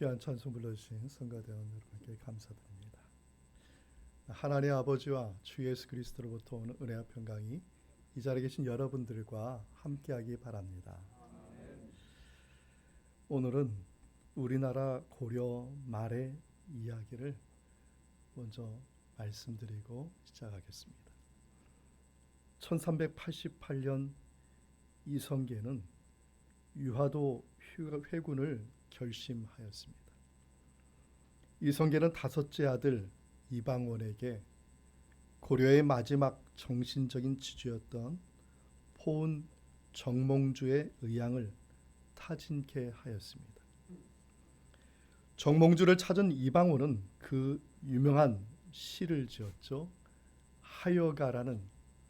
귀한 찬송 불러주신 성가대원 여러분께 감사드립니다. 하나님 아버지와 주 예수 그리스도로부터 오는 은혜와 평강이 이 자리에 계신 여러분들과 함께하기 바랍니다. 오늘은 우리나라 고려 말의 이야기를 먼저 말씀드리고 시작하겠습니다. 1388년 이성계는 유화도 회군을 결심하였습니다. 이성계는 다섯째 아들 이방원에게 고려의 마지막 정신적인 지주였던 포은 정몽주의 의향을 타진케 하였습니다. 정몽주를 찾은 이방원은 그 유명한 시를 지었죠. 하여가라는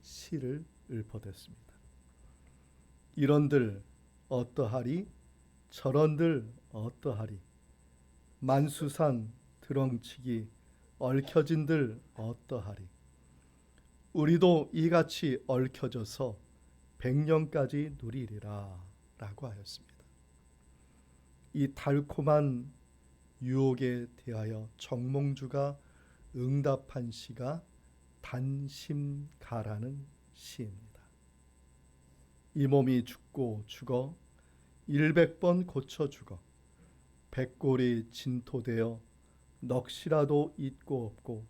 시를 읊어댔습니다. 이런들 어떠하리 저런들 어떠하리 만수산 드렁치기 얽혀진들 어떠하리 우리도 이같이 얽혀져서 100년까지 누리리라 라고 하였습니다. 이 달콤한 유혹에 대하여 정몽주가 응답한 시가 단심가라는 시입니다. 이 몸이 죽고 죽어 100번 고쳐 죽어 백골이 진토되어 넋이라도 잊고 없고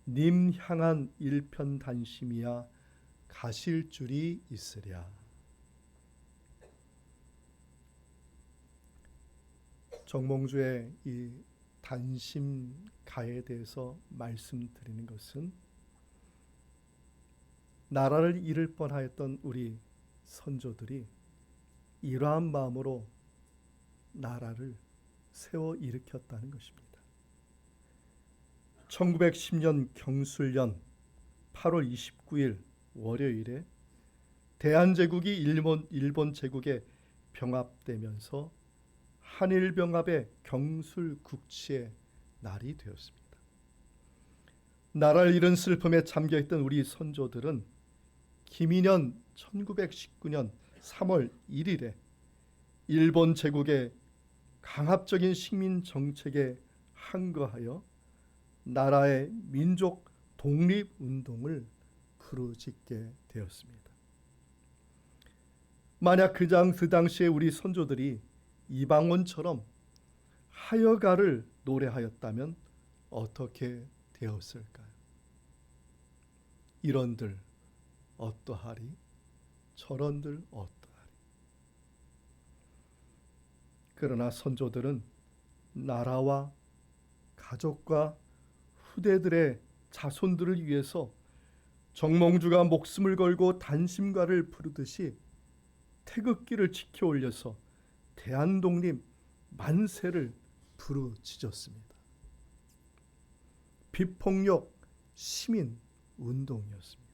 님 향한 일편단심이야 가실 줄이 있으랴. 정몽주의 이 단심가에 대해서 말씀드리는 것은 나라를 잃을 뻔하였던 우리 선조들이 이러한 마음으로 나라를 세워 일으켰다는 것입니다. 1910년 경술년 8월 29일 월요일에 대한제국이 일본 제국에 병합되면서 한일병합의 경술국치의 날이 되었습니다. 나라를 잃은 슬픔에 잠겨있던 우리 선조들은 김인년 1919년 3월 1일에 일본 제국의 강압적인 식민 정책에 항거하여 나라의 민족 독립운동을 부르짖게 되었습니다. 만약 그 당시에 우리 선조들이 이방원처럼 하여가를 노래하였다면 어떻게 되었을까요? 이런들 어떠하리 저런들 어떠하리. 그러나 선조들은 나라와 가족과 후대들의 자손들을 위해서 정몽주가 목숨을 걸고 단심가를 부르듯이 태극기를 지켜 올려서 대한독립 만세를 부르짖었습니다. 비폭력 시민 운동이었습니다.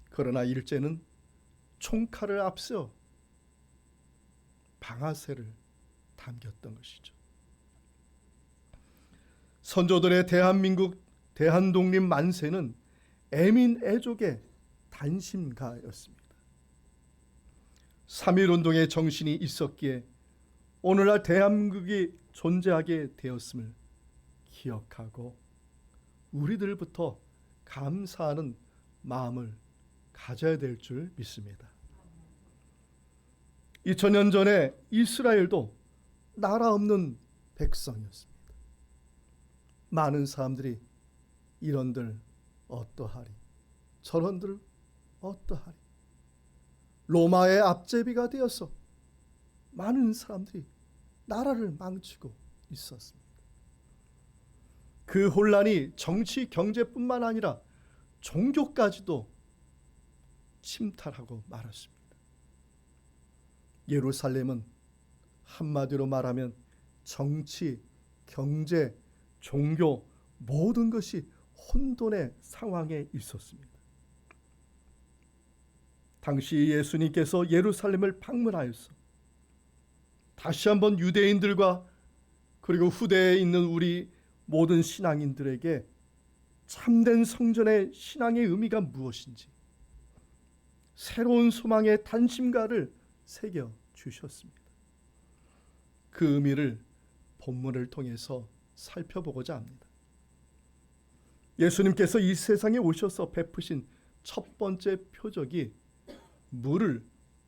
그러나 일제는 총칼을 앞서 방아쇠를 당겼던 것이죠. 선조들의 대한민국 대한독립 만세는 애민애족의 단심가였습니다. 3.1운동의 정신이 있었기에 오늘날 대한민국이 존재하게 되었음을 기억하고 우리들부터 감사하는 마음을 가져야 될 줄 믿습니다. 2000년 전에 이스라엘도 나라 없는 백성이었습니다. 많은 사람들이 이런들 어떠하리 저런들 어떠하리 로마의 앞제비가 되어서 많은 사람들이 나라를 망치고 있었습니다. 그 혼란이 정치 경제뿐만 아니라 종교까지도 침탈하고 말았습니다. 예루살렘은 한마디로 말하면 정치, 경제, 종교 모든 것이 혼돈의 상황에 있었습니다. 당시 예수님께서 예루살렘을 방문하여서 다시 한번 유대인들과 그리고 후대에 있는 우리 모든 신앙인들에게 참된 성전의 신앙의 의미가 무엇인지 새로운 소망의 단심가를 새겨 주셨습니다. 그 의미를 본문을 통해서 살펴보고자 합니다. 예수님께서 이 세상에 오셔서 베푸신 첫 번째 표적이 물을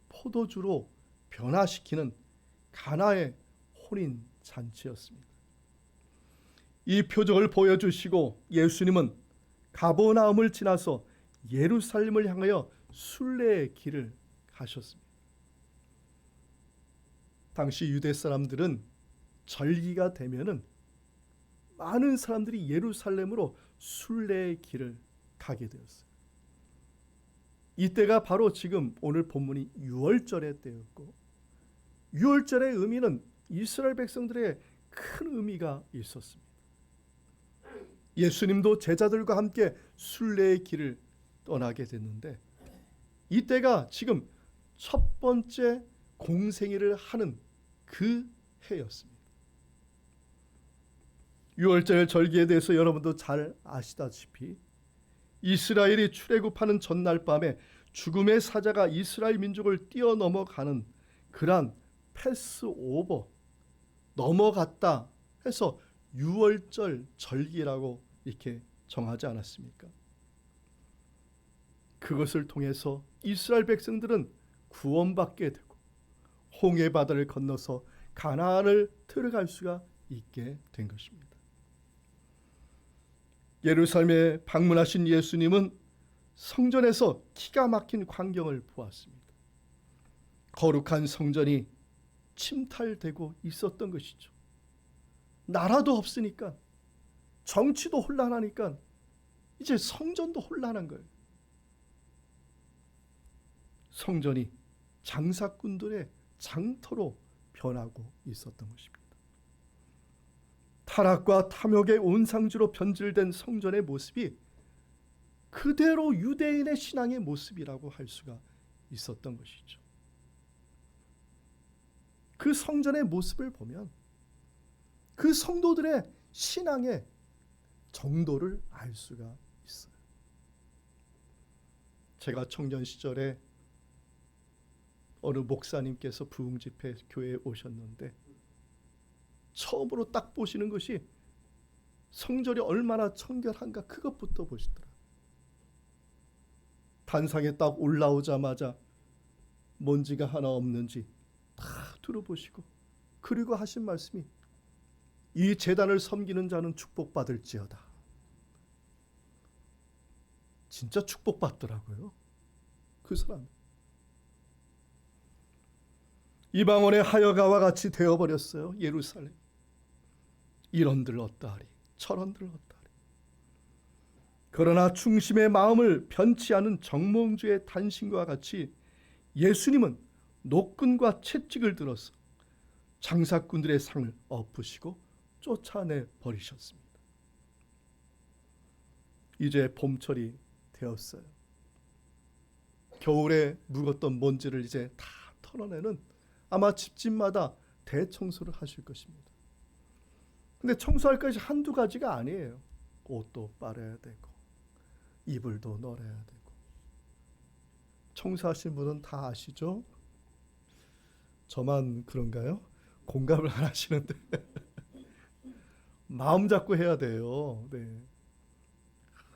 포도주로 변화시키는 가나의 혼인 잔치였습니다. 이 표적을 보여주시고 예수님은 가버나움을 지나서 예루살렘을 향하여 순례의 길을 가셨습니다. 당시 유대 사람들은 절기가 되면은 많은 사람들이 예루살렘으로 순례의 길을 가게 되었어요. 이때가 바로 지금 오늘 본문이 유월절의 때였고, 유월절의 의미는 이스라엘 백성들의 큰 의미가 있었습니다. 예수님도 제자들과 함께 순례의 길을 떠나게 됐는데, 이때가 지금 첫 번째 공생일을 하는 그 해였습니다. 유월절 절기에 대해서 여러분도 잘 아시다시피 이스라엘이 출애굽하는 전날 밤에 죽음의 사자가 이스라엘 민족을 뛰어넘어가는 그러한 패스오버, 넘어갔다 해서 유월절 절기라고 이렇게 정하지 않았습니까? 그것을 통해서 이스라엘 백성들은 구원받게 되고 홍해 바다를 건너서 가나안을 들어갈 수가 있게 된 것입니다. 예루살렘에 방문하신 예수님은 성전에서 기가 막힌 광경을 보았습니다. 거룩한 성전이 침탈되고 있었던 것이죠. 나라도 없으니까, 정치도 혼란하니까 이제 성전도 혼란한 거예요. 성전이 장사꾼들의 장터로 변하고 있었던 것입니다. 타락과 탐욕의 온상지로 변질된 성전의 모습이 그대로 유대인의 신앙의 모습이라고 할 수가 있었던 것이죠. 그 성전의 모습을 보면 그 성도들의 신앙의 정도를 알 수가 있어요. 제가 청년 시절에 어느 목사님께서 부흥집회 교회에 오셨는데 처음으로 딱 보시는 것이 성전이 얼마나 청결한가 그것부터 보시더라. 단상에 딱 올라오자마자 먼지가 하나 없는지 다 들어보시고, 그리고 하신 말씀이 이 제단을 섬기는 자는 축복받을지어다. 진짜 축복받더라고요, 그 사람. 이방원의 하여가와 같이 되어버렸어요, 예루살렘. 이런들 어떠하리, 저런들 어떠하리. 그러나 중심의 마음을 변치 않은 정몽주의 단신과 같이 예수님은 노끈과 채찍을 들어서 장사꾼들의 상을 엎으시고 쫓아내 버리셨습니다. 이제 봄철이 되었어요. 겨울에 묵었던 먼지를 이제 다 털어내는, 아마 집집마다 대청소를 하실 것입니다. 근데 청소할 것이 한두 가지가 아니에요. 옷도 빨아야 되고 이불도 널어야 되고. 청소하신 분은 다 아시죠? 저만 그런가요? 공감을 안 하시는데 마음 잡고 해야 돼요. 네.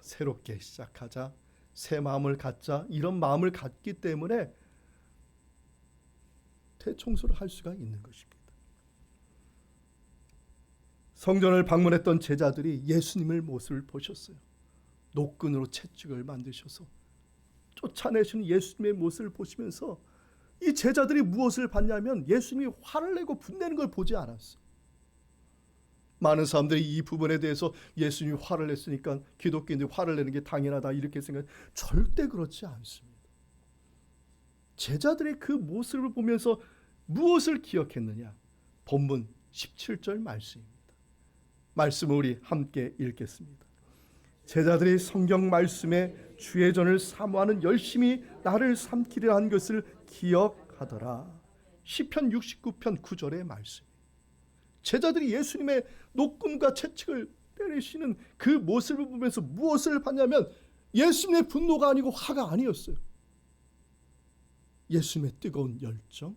새롭게 시작하자, 새 마음을 갖자, 이런 마음을 갖기 때문에 대청소를 할 수가 있는 것입니다. 성전을 방문했던 제자들이 예수님의 모습을 보셨어요. 노끈으로 채찍을 만드셔서 쫓아내시는 예수님의 모습을 보시면서 이 제자들이 무엇을 봤냐면 예수님이 화를 내고 분내는 걸 보지 않았어요. 많은 사람들이 이 부분에 대해서 예수님이 화를 냈으니까 기독교인들이 화를 내는 게 당연하다 이렇게 생각해요. 절대 그렇지 않습니다. 제자들의 그 모습을 보면서 무엇을 기억했느냐? 본문 17절 말씀입니다. 말씀을 우리 함께 읽겠습니다. 제자들이 성경 말씀에 주의 전을 사모하는 열심히 나를 삼키려 한 것을 기억하더라. 시편 69편 9절의 말씀. 제자들이 예수님의 노끈과 채찍을 때리시는 그 모습을 보면서 무엇을 봤냐면 예수님의 분노가 아니고 화가 아니었어요. 예수님의 뜨거운 열정,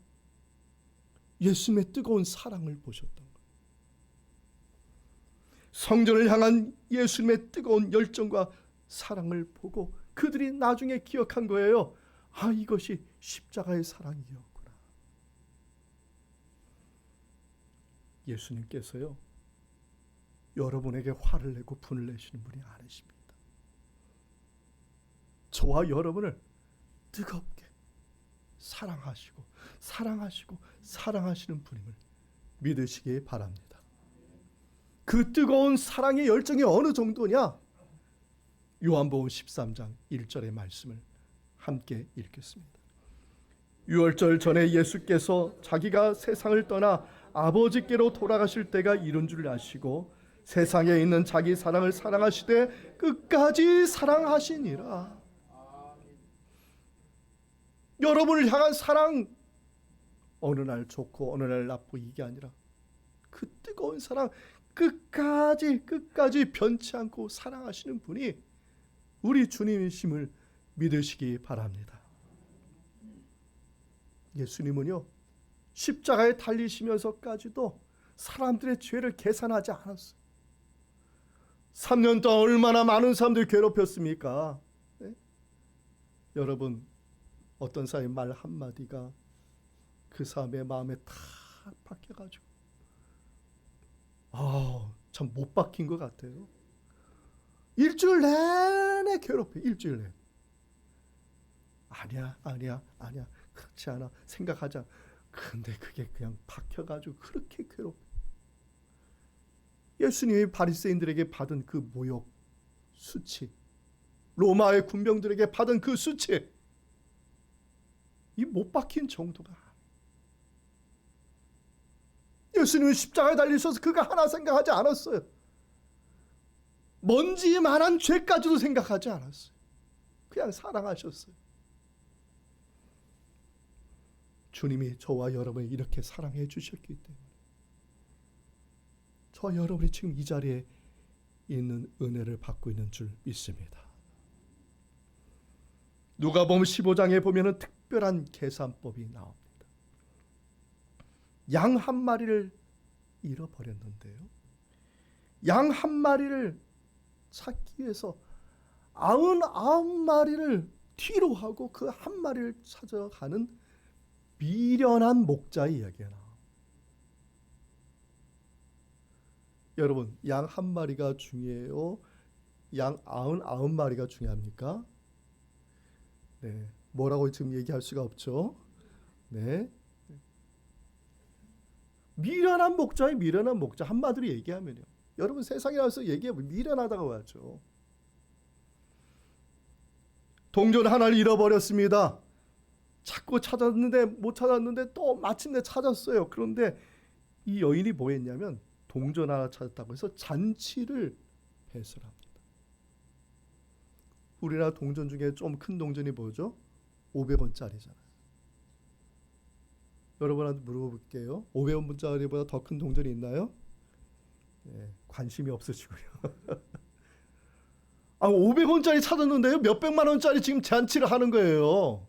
예수님의 뜨거운 사랑을 보셨던 거예요. 성전을 향한 예수님의 뜨거운 열정과 사랑을 보고 그들이 나중에 기억한 거예요. 아, 이것이 십자가의 사랑이었구나. 예수님께서요, 여러분에게 화를 내고 분을 내시는 분이 아니십니다. 저와 여러분을 뜨겁게 사랑하시고 사랑하시는 분임을 믿으시기 바랍니다. 그 뜨거운 사랑의 열정이 어느 정도냐? 요한복음 13장 1절의 말씀을 함께 읽겠습니다. 유월절 전에 예수께서 자기가 세상을 떠나 아버지께로 돌아가실 때가 이른 줄 아시고 세상에 있는 자기 사랑을 사랑하시되 끝까지 사랑하시니라. 여러분을 향한 사랑, 어느 날 좋고 어느 날 나쁘고 이게 아니라 그 뜨거운 사랑, 끝까지 변치 않고 사랑하시는 분이 우리 주님이심을 믿으시기 바랍니다. 예수님은요, 십자가에 달리시면서까지도 사람들의 죄를 계산하지 않았어요. 3년 동안 얼마나 많은 사람들을 괴롭혔습니까? 네? 여러분, 어떤 사람의 말 한마디가 그 사람의 마음에 다 박혀가지고 참 못 박힌 것 같아요. 일주일 내내 괴롭혀. 일주일 내내. 아니야. 그렇지 않아. 생각하자. 근데 그게 그냥 박혀가지고 그렇게 괴롭혀. 예수님이 바리새인들에게 받은 그 모욕, 수치, 로마의 군병들에게 받은 그 수치, 이 못 박힌 정도가. 예수님은 십자가에 달리셔서 그거 하나 생각하지 않았어요. 먼지만한 죄까지도 생각하지 않았어요. 그냥 사랑하셨어요. 주님이 저와 여러분을 이렇게 사랑해 주셨기 때문에 저와 여러분이 지금 이 자리에 있는 은혜를 받고 있는 줄 믿습니다. 누가복음 15장에 보면은 특별한 계산법이 나옵니다. 양 한 마리를 잃어버렸는데요, 양 한 마리를 찾기 위해서 99마리를 뒤로 하고 그 한 마리를 찾아가는 미련한 목자의 이야기가 나와요. 여러분, 양 한 마리가 중요해요? 양 99마리가 중요합니까? 네, 뭐라고 지금 얘기할 수가 없죠. 네, 미련한 목자의 미련한 목자, 한마디로 얘기하면요, 여러분 세상에 와서 얘기하면 미련하다고 하죠. 동전 하나를 잃어버렸습니다. 찾고 찾았는데 못 찾았는데 또 마침내 찾았어요. 그런데 이 여인이 뭐 했냐면 동전 하나 찾았다고 해서 잔치를 배설합니다. 우리나라 동전 중에 좀 큰 동전이 뭐죠? 500원짜리잖아요. 여러분한테 물어볼게요. 500원짜리보다 더 큰 동전이 있나요? 네, 관심이 없으시고요. 500원짜리 찾았는데요, 몇백만 원짜리 지금 잔치를 하는 거예요.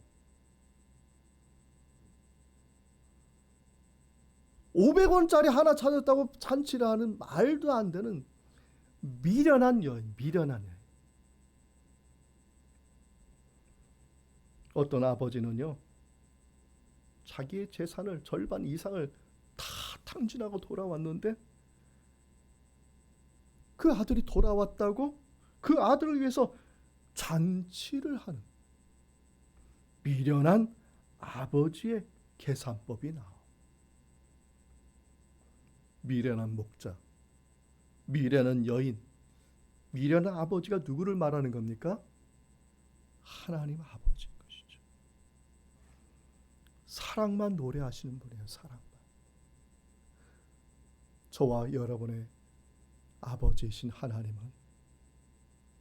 500원짜리 하나 찾았다고 잔치를 하는 말도 안 되는 미련한 여인, 미련한 여인. 어떤 아버지는요, 자기의 재산을 절반 이상을 다 탕진하고 돌아왔는데 그 아들이 돌아왔다고 그 아들을 위해서 잔치를 하는 미련한 아버지의 계산법이 나와. 미련한 목자, 미련한 여인, 미련한 아버지가 누구를 말하는 겁니까? 하나님 아버지인 것이죠. 사랑만 노래하시는 분이에요. 사랑만. 저와 여러분의 아버지이신 하나님은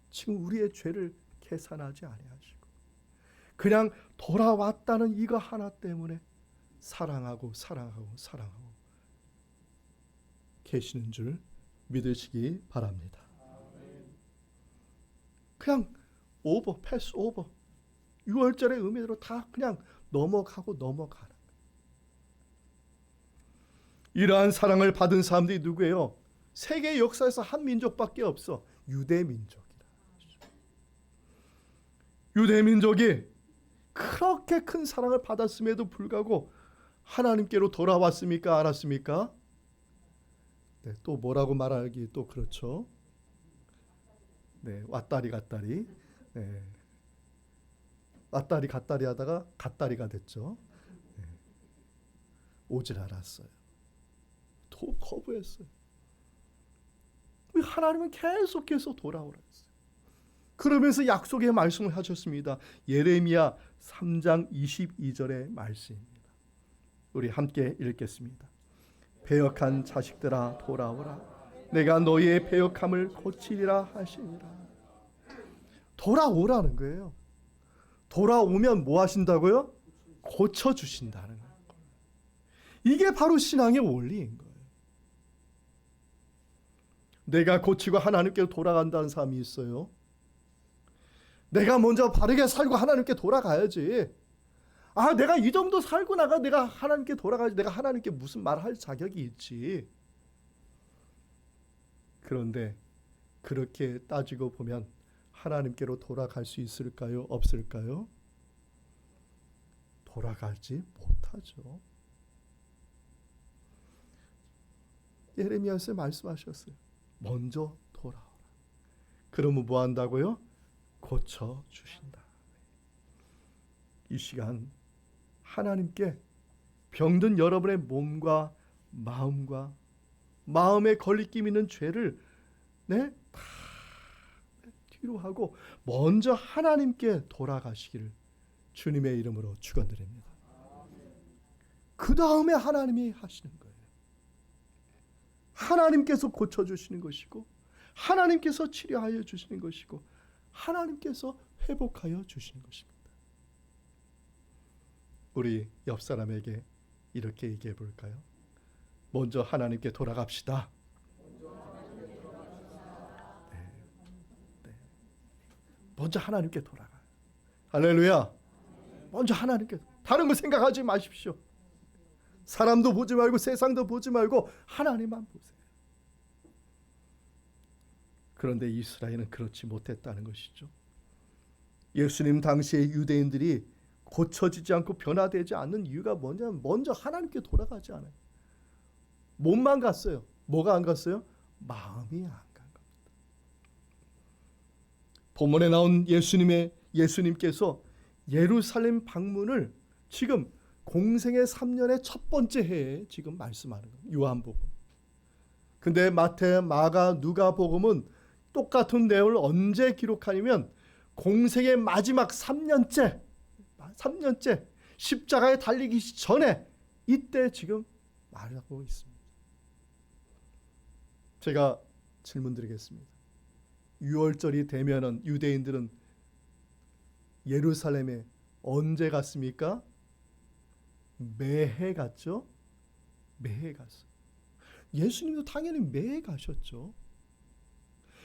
지금 우리의 죄를 계산하지 아니하시고 그냥 돌아왔다는 이거 하나 때문에 사랑하고 계시는 줄 믿으시기 바랍니다. 그냥 패스 오버. 6월절의 의미대로 다 그냥 넘어가는. 이러한 사랑을 받은 사람들이 누구예요? 세계 역사에서 한 민족밖에 없어. 유대 민족이다. 유대 민족이 그렇게 큰 사랑을 받았음에도 불구하고 하나님께로 돌아왔습니까? 알았습니까? 네, 또 뭐라고 말하기 또 그렇죠. 네, 왔다리 갔다리. 네. 왔다리 갔다리 하다가 갔다리가 됐죠. 네. 오질 않았어요. 또 거부했어요. 하나님은 계속해서 돌아오라 했어요. 그러면서 약속의 말씀을 하셨습니다. 예레미야 3장 22절의 말씀입니다. 우리 함께 읽겠습니다. 배역한 자식들아 돌아오라. 내가 너희의 배역함을 고치리라 하시니라. 돌아오라는 거예요. 돌아오면 뭐 하신다고요? 고쳐주신다는 거예요. 이게 바로 신앙의 원리인 거예요. 내가 고치고 하나님께 돌아간다는 사람이 있어요. 내가 먼저 바르게 살고 하나님께 돌아가야지. 내가 이 정도 살고 나가 내가 하나님께 돌아가야지. 내가 하나님께 무슨 말할 자격이 있지. 그런데 그렇게 따지고 보면 하나님께로 돌아갈 수 있을까요? 없을까요? 돌아가지 못하죠. 예레미야서 말씀하셨어요. 먼저 돌아오라. 그러면 뭐 한다고요? 고쳐주신다. 이 시간 하나님께 병든 여러분의 몸과 마음과 마음에 걸리낌 있는 죄를 다 뒤로 하고 먼저 하나님께 돌아가시기를 주님의 이름으로 축원드립니다. 그 다음에 하나님이 하시는 거예요. 하나님께서 고쳐주시는 것이고 하나님께서 치료하여 주시는 것이고 하나님께서 회복하여 주시는 것입니다. 우리 옆 사람에게 이렇게 얘기해 볼까요? 먼저 하나님께 돌아갑시다. 네. 먼저 하나님께 돌아가. 할렐루야. 먼저 하나님께. 다른 거 생각하지 마십시오. 사람도 보지 말고 세상도 보지 말고 하나님만 보세요. 그런데 이스라엘은 그렇지 못했다는 것이죠. 예수님 당시에 유대인들이 고쳐지지 않고 변화되지 않는 이유가 뭐냐면 먼저 하나님께 돌아가지 않아요. 몸만 갔어요. 뭐가 안 갔어요? 마음이 안 간 겁니다. 본문에 나온 예수님께서 예루살렘 방문을 지금 공생의 3년의 첫 번째 해에 지금 말씀하는 거예요. 요한복음. 근데 마태, 마가, 누가복음은 똑같은 내용을 언제 기록하냐면 공생의 마지막 3년째 십자가에 달리기 전에 이때 지금 말하고 있습니다. 제가 질문 드리겠습니다. 6월절이 되면은 유대인들은 예루살렘에 언제 갔습니까? 매해 갔죠? 매해 갔어요. 예수님도 당연히 매해 가셨죠.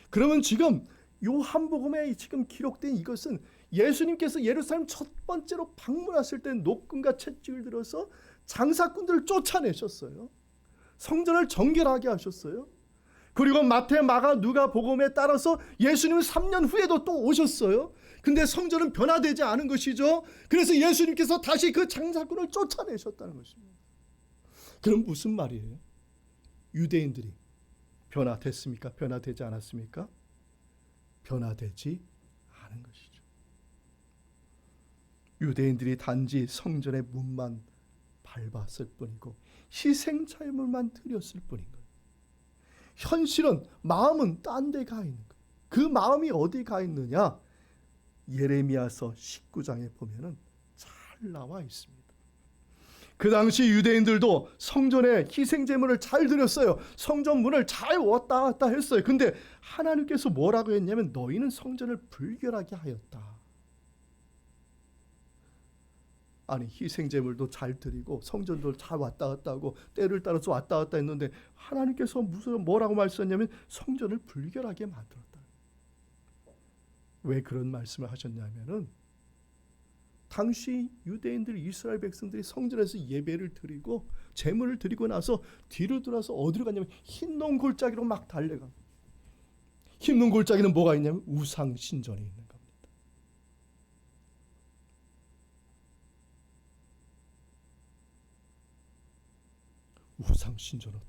그러면 지금 요한복음에 지금 기록된 이것은 예수님께서 예루살렘 첫 번째로 방문하실 때 노끈과 채찍을 들어서 장사꾼들을 쫓아내셨어요. 성전을 정결하게 하셨어요. 그리고 마태, 마가, 누가복음에 따라서 예수님은 3년 후에도 또 오셨어요. 근데 성전은 변화되지 않은 것이죠. 그래서 예수님께서 다시 그 장사꾼을 쫓아내셨다는 것입니다. 그럼 무슨 말이에요? 유대인들이 변화됐습니까? 변화되지 않았습니까? 변화되지 않은 것이죠. 유대인들이 단지 성전의 문만 밟았을 뿐이고 희생제물만 드렸을 뿐인 거예요. 현실은 마음은 딴 데 가 있는 거예요. 그 마음이 어디 가 있느냐? 예레미야서 19장에 보면은 잘 나와 있습니다. 그 당시 유대인들도 성전에 희생제물을 잘 드렸어요. 성전 문을 잘 왔다 갔다 했어요. 근데 하나님께서 뭐라고 했냐면 너희는 성전을 불결하게 하였다. 아니 희생제물도 잘 드리고 성전도 잘 왔다 갔다 하고 때를 따라서 왔다 갔다 했는데 하나님께서 뭐라고 말씀했냐면 성전을 불결하게 만들었다. 왜 그런 말씀을 하셨냐면은 당시 유대인들, 이스라엘 백성들이 성전에서 예배를 드리고 제물을 드리고 나서 뒤로 돌아서 어디로 갔냐면 흰농 골짜기로 막 달려가. 흰농 골짜기는 뭐가 있냐면 우상 신전이 있는 겁니다. 우상 신전으로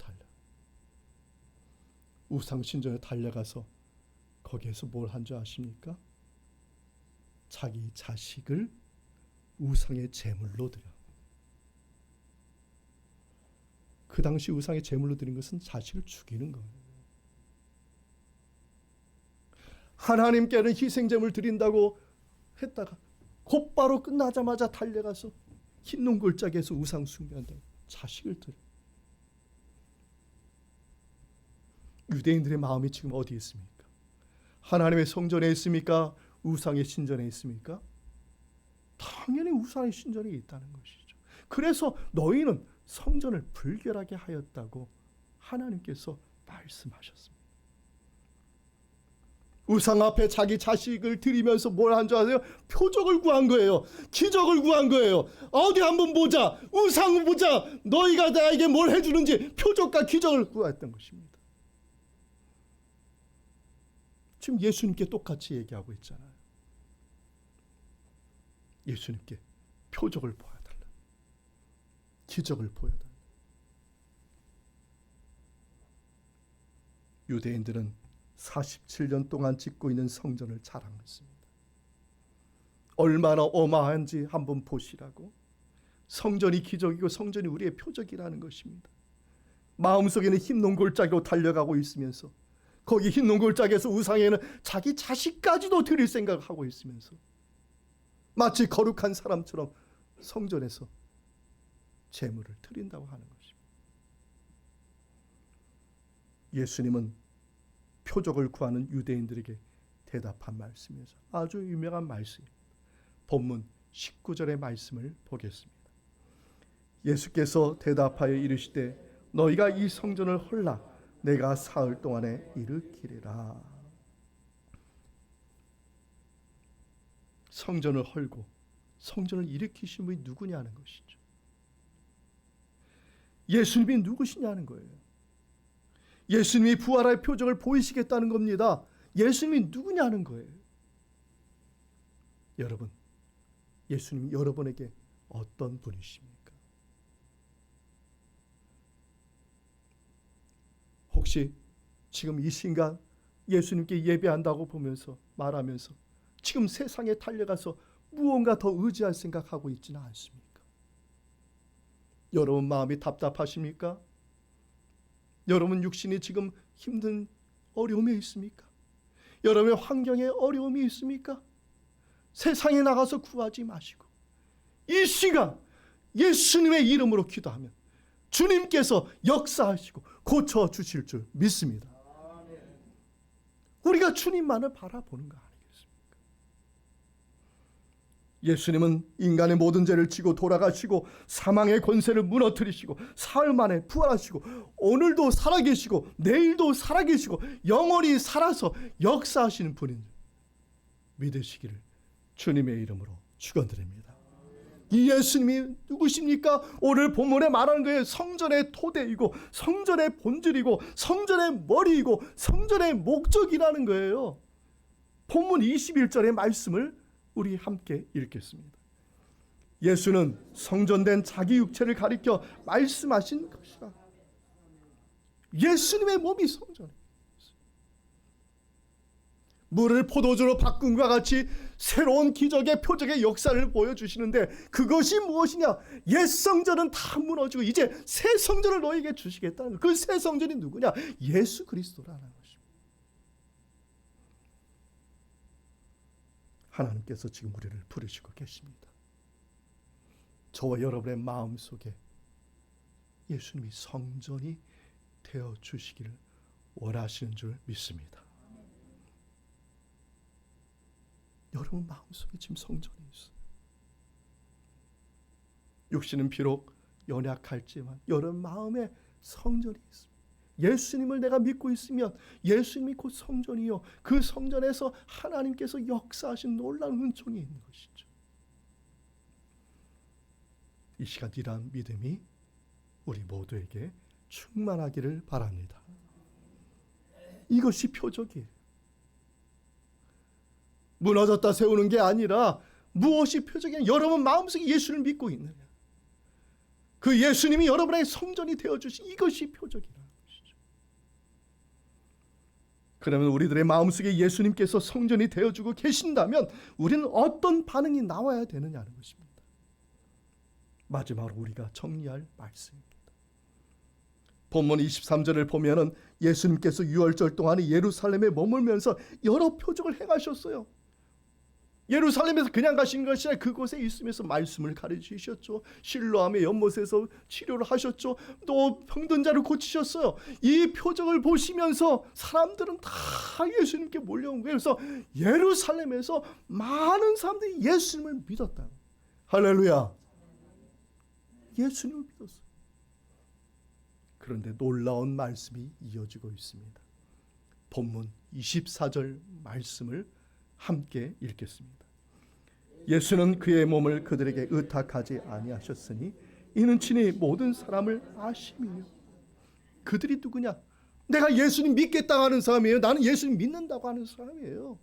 우상 신전에 달려가서 거기에서 뭘 한 줄 아십니까? 자기 자식을 우상의 제물로 드려. 그 당시 우상의 제물로 드린 것은 자식을 죽이는 거예요. 하나님께는 희생제물 드린다고 했다가 곧바로 끝나자마자 달려가서 흰농 골짜기에서 우상 숭배한다고 자식을 드려. 유대인들의 마음이 지금 어디에 있습니까? 하나님의 성전에 있습니까? 우상의 신전에 있습니까? 당연히 우상의 신전에 있다는 것이죠. 그래서 너희는 성전을 불결하게 하였다고 하나님께서 말씀하셨습니다. 우상 앞에 자기 자식을 드리면서 뭘 한 줄 아세요? 표적을 구한 거예요. 기적을 구한 거예요. 어디 한번 보자. 우상 보자. 너희가 나에게 뭘 해주는지 표적과 기적을 구했던 것입니다. 지금 예수님께 똑같이 얘기하고 있잖아요. 예수님께 표적을 보여달라. 기적을 보여달라. 유대인들은 47년 동안 짓고 있는 성전을 자랑했습니다. 얼마나 어마한지 한번 보시라고. 성전이 기적이고 성전이 우리의 표적이라는 것입니다. 마음속에는 흰농 골짜기로 달려가고 있으면서 거기 흰농 골짜기에서 우상에는 자기 자식까지도 드릴 생각을 하고 있으면서 마치 거룩한 사람처럼 성전에서 제물을 드린다고 하는 것입니다. 예수님은 표적을 구하는 유대인들에게 대답한 말씀이어서 아주 유명한 말씀입니다. 본문 19절의 말씀을 보겠습니다. 예수께서 대답하여 이르시되 너희가 이 성전을 헐라 내가 사흘 동안에 일으키리라. 성전을 헐고 성전을 일으키신 분이 누구냐는 것이죠. 예수님이 누구시냐는 거예요. 예수님이 부활의 표적을 보이시겠다는 겁니다. 예수님이 누구냐는 거예요. 여러분, 예수님이 여러분에게 어떤 분이십니까? 혹시 지금 이 순간 예수님께 예배한다고 보면서 말하면서 지금 세상에 달려가서 무언가 더 의지할 생각하고 있지는 않습니까? 여러분 마음이 답답하십니까? 여러분 육신이 지금 힘든 어려움에 있습니까? 여러분의 환경에 어려움이 있습니까? 세상에 나가서 구하지 마시고 이 시간 예수님의 이름으로 기도하면 주님께서 역사하시고 고쳐주실 줄 믿습니다. 우리가 주님만을 바라보는 거 아니겠습니까? 예수님은 인간의 모든 죄를 지고 돌아가시고 사망의 권세를 무너뜨리시고 사흘 만에 부활하시고 오늘도 살아계시고 내일도 살아계시고 영원히 살아서 역사하시는 분인 줄 믿으시기를 주님의 이름으로 축원드립니다. 이 예수님이 누구십니까? 오늘 본문에 말하는 거예요. 성전의 토대이고 성전의 본질이고 성전의 머리이고 성전의 목적이라는 거예요. 본문 21절의 말씀을 우리 함께 읽겠습니다. 예수는 성전된 자기 육체를 가리켜 말씀하신 것이라. 예수님의 몸이 성전이에요. 물을 포도주로 바꾼 것과 같이 새로운 기적의 표적의 역사를 보여주시는데 그것이 무엇이냐? 옛 성전은 다 무너지고 이제 새 성전을 너에게 주시겠다는 것. 그 새 성전이 누구냐? 예수 그리스도라는 것입니다. 하나님께서 지금 우리를 부르시고 계십니다. 저와 여러분의 마음속에 예수님이 성전이 되어주시기를 원하시는 줄 믿습니다. 여러분 마음속에 지금 성전이 있어요. 육신은 비록 연약할지만 여러분 마음에 성전이 있습니다. 예수님을 내가 믿고 있으면 예수님이 곧 성전이요 그 성전에서 하나님께서 역사하신 놀라운 은총이 있는 것이죠. 이 시간 이러한 믿음이 우리 모두에게 충만하기를 바랍니다. 이것이 표적이에요. 무너졌다 세우는 게 아니라 무엇이 표적이냐? 여러분 마음속에 예수를 믿고 있느냐? 그 예수님이 여러분의 성전이 되어주신 이것이 표적이라는 것이죠. 그러면 우리들의 마음속에 예수님께서 성전이 되어주고 계신다면 우리는 어떤 반응이 나와야 되느냐는 것입니다. 마지막으로 우리가 정리할 말씀입니다. 본문 23절을 보면은 예수님께서 유월절 동안에 예루살렘에 머물면서 여러 표적을 행하셨어요. 예루살렘에서 그냥 가신 것이 아니라 그곳에 있으면서 말씀을 가르치셨죠. 실로암의 연못에서 치료를 하셨죠. 또 병든 자를 고치셨어요. 이 표적을 보시면서 사람들은 다 예수님께 몰려온 거예요. 그래서 예루살렘에서 많은 사람들이 예수님을 믿었다. 할렐루야. 예수님을 믿었어요. 그런데 놀라운 말씀이 이어지고 있습니다. 본문 24절 말씀을 함께 읽겠습니다. 예수는 그의 몸을 그들에게 의탁하지 아니하셨으니 이는 친히 모든 사람을 아심이요. 그들이 누구냐? 내가 예수님 믿겠다고 하는 사람이에요. 나는 예수님 믿는다고 하는 사람이에요.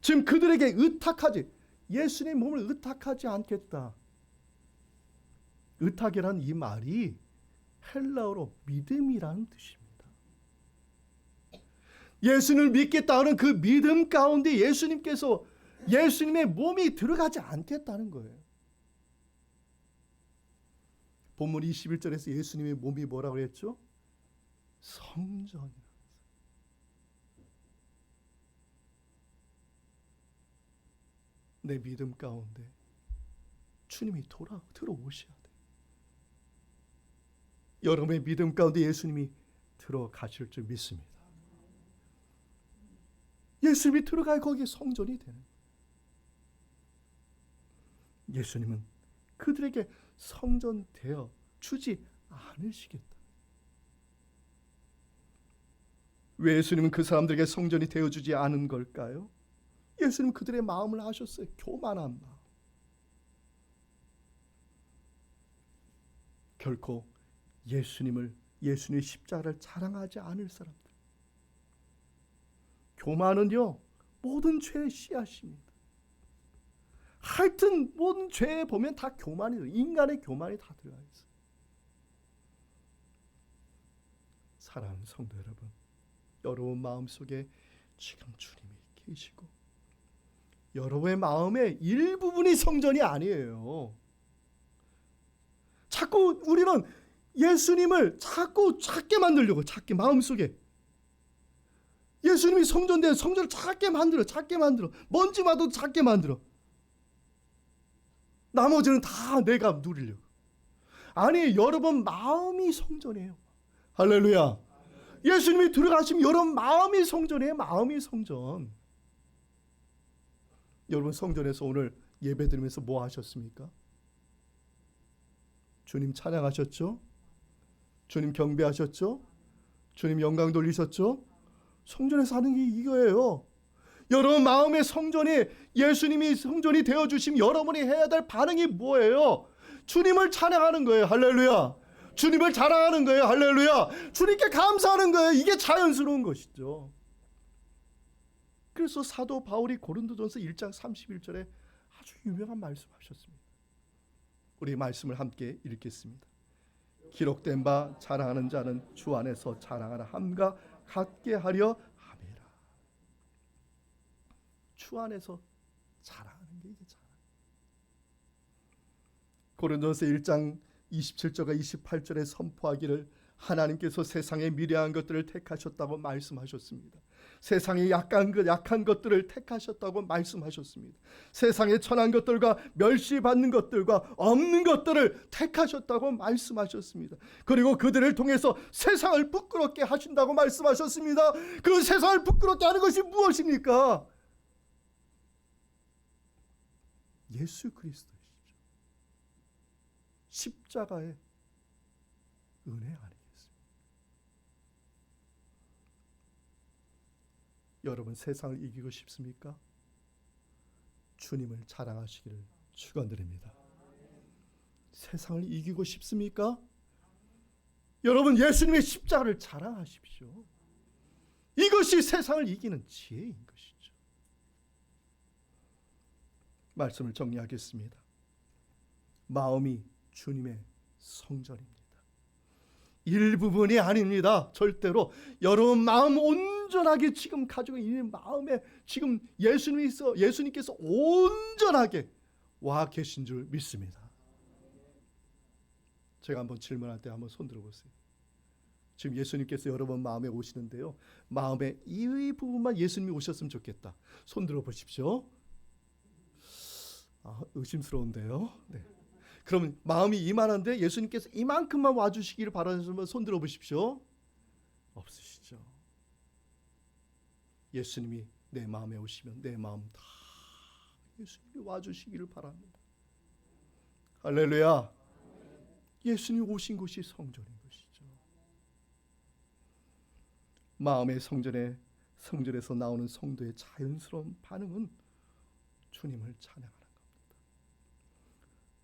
지금 그들에게 의탁하지, 예수님 몸을 의탁하지 않겠다. 의탁이란 이 말이 헬라어로 믿음이라는 뜻입니다. 예수님을 믿겠다는 그 믿음 가운데 예수님께서 예수님의 몸이 들어가지 않겠다는 거예요. 본문 21절에서 예수님의 몸이 뭐라고 했죠? 성전이라고. 내 믿음 가운데 주님이 들어오셔야 돼. 여러분의 믿음 가운데 예수님이 들어가실 줄 믿습니다. 예수님이 들어가야 거기에 성전이 되는 거예요. 예수님은 그들에게 성전 되어 주지 않으시겠다. 왜 예수님은 그 사람들에게 성전이 되어 주지 않은 걸까요? 예수님 그들의 마음을 아셨어요. 교만한 마음. 결코 예수님의 십자가를 자랑하지 않을 사람들. 교만은요, 모든 죄의 씨앗입니다. 하여튼 모든 죄에 보면 다 교만이 들어요. 인간의 교만이 다 들어가 있어요. 사랑하는 성도 여러분, 여러분 마음속에 지금 주님이 계시고 여러분의 마음의 일부분이 성전이 아니에요. 자꾸 우리는 예수님을 자꾸 작게 만들려고, 작게 마음속에 예수님이 성전된 성전을 작게 만들어 먼지 마도 작게 만들어. 나머지는 다 내가 누리려고. 아니, 여러분 마음이 성전이에요. 할렐루야. 예수님이 들어가시면 여러분 마음이 성전이에요. 마음이 성전. 여러분 성전에서 오늘 예배 드리면서 뭐 하셨습니까? 주님 찬양하셨죠? 주님 경배하셨죠? 주님 영광 돌리셨죠? 성전에서 하는 게 이거예요. 여러분 마음의 성전이, 예수님이 성전이 되어주시면 여러분이 해야 될 반응이 뭐예요? 주님을 찬양하는 거예요. 할렐루야. 주님을 자랑하는 거예요. 할렐루야. 주님께 감사하는 거예요. 이게 자연스러운 것이죠. 그래서 사도 바울이 고린도전서 1장 31절에 아주 유명한 말씀하셨습니다. 우리 말씀을 함께 읽겠습니다. 기록된 바 자랑하는 자는 주 안에서 자랑하라 함과 같게 하려 함이라. 주 안에서 자랑하는 게 이게 자랑. 고린도전서 1장 27절과 28절에 선포하기를 하나님께서 세상의 미래한 것들을 택하셨다고 말씀하셨습니다. 세상의 약한 것들을 택하셨다고 말씀하셨습니다. 세상의 천한 것들과 멸시받는 것들과 없는 것들을 택하셨다고 말씀하셨습니다. 그리고 그들을 통해서 세상을 부끄럽게 하신다고 말씀하셨습니다. 그 세상을 부끄럽게 하는 것이 무엇입니까? 예수 그리스도이시죠. 십자가의 은혜 아니겠습니까? 여러분 세상을 이기고 싶습니까? 주님을 자랑하시기를 축원드립니다. 세상을 이기고 싶습니까? 여러분, 예수님의 십자가를 자랑하십시오. 이것이 세상을 이기는 지혜인 것이죠. 말씀을 정리하겠습니다. 마음이 주님의 성전입니다. 일부분이 아닙니다. 절대로 여러분 마음 온전하게 지금 가지고 있는 마음에 지금 예수님께서 온전하게 와 계신 줄 믿습니다. 제가 한번 질문할 때 한번 손 들어보세요. 지금 예수님께서 여러분 마음에 오시는데요, 마음의 이 부분만 예수님이 오셨으면 좋겠다. 손 들어보십시오. 의심스러운데요. 네. 그럼 마음이 이만한데 예수님께서 이만큼만 와주시기를 바라시면 손 들어보십시오. 없으시죠. 예수님이 내 마음에 오시면 내 마음 다 예수님이 와주시기를 바랍니다. 할렐루야. 예수님이 오신 곳이 성전인 것이죠. 마음의 성전에서 나오는 성도의 자연스러운 반응은 주님을 찬양하는 겁니다.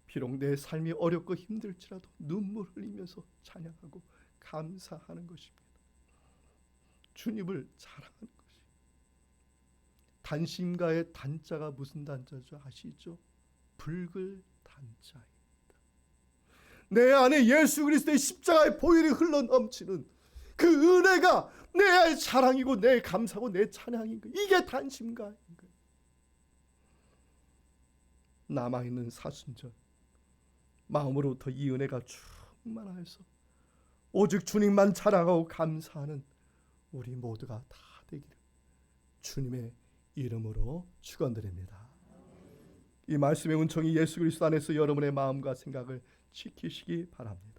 비록 내 삶이 어렵고 힘들지라도 눈물 흘리면서 찬양하고 감사하는 것입니다. 주님을 자랑하는 것이. 단심가의 단자가 무슨 단자죠? 아시죠? 붉을 단자입니다. 내 안에 예수 그리스도의 십자가의 보혈이 흘러넘치는 그 은혜가 내 자랑이고 내 감사고 내 찬양인 거예요. 이게 단심가인 거예요. 남아있는 사순절 마음으로부터 이 은혜가 충만하여서 오직 주님만 자랑하고 감사하는 우리 모두가 다 되기를 주님의 이름으로 축원드립니다. 이 말씀의 은총이 예수 그리스도 안에서 여러분의 마음과 생각을 지키시기 바랍니다.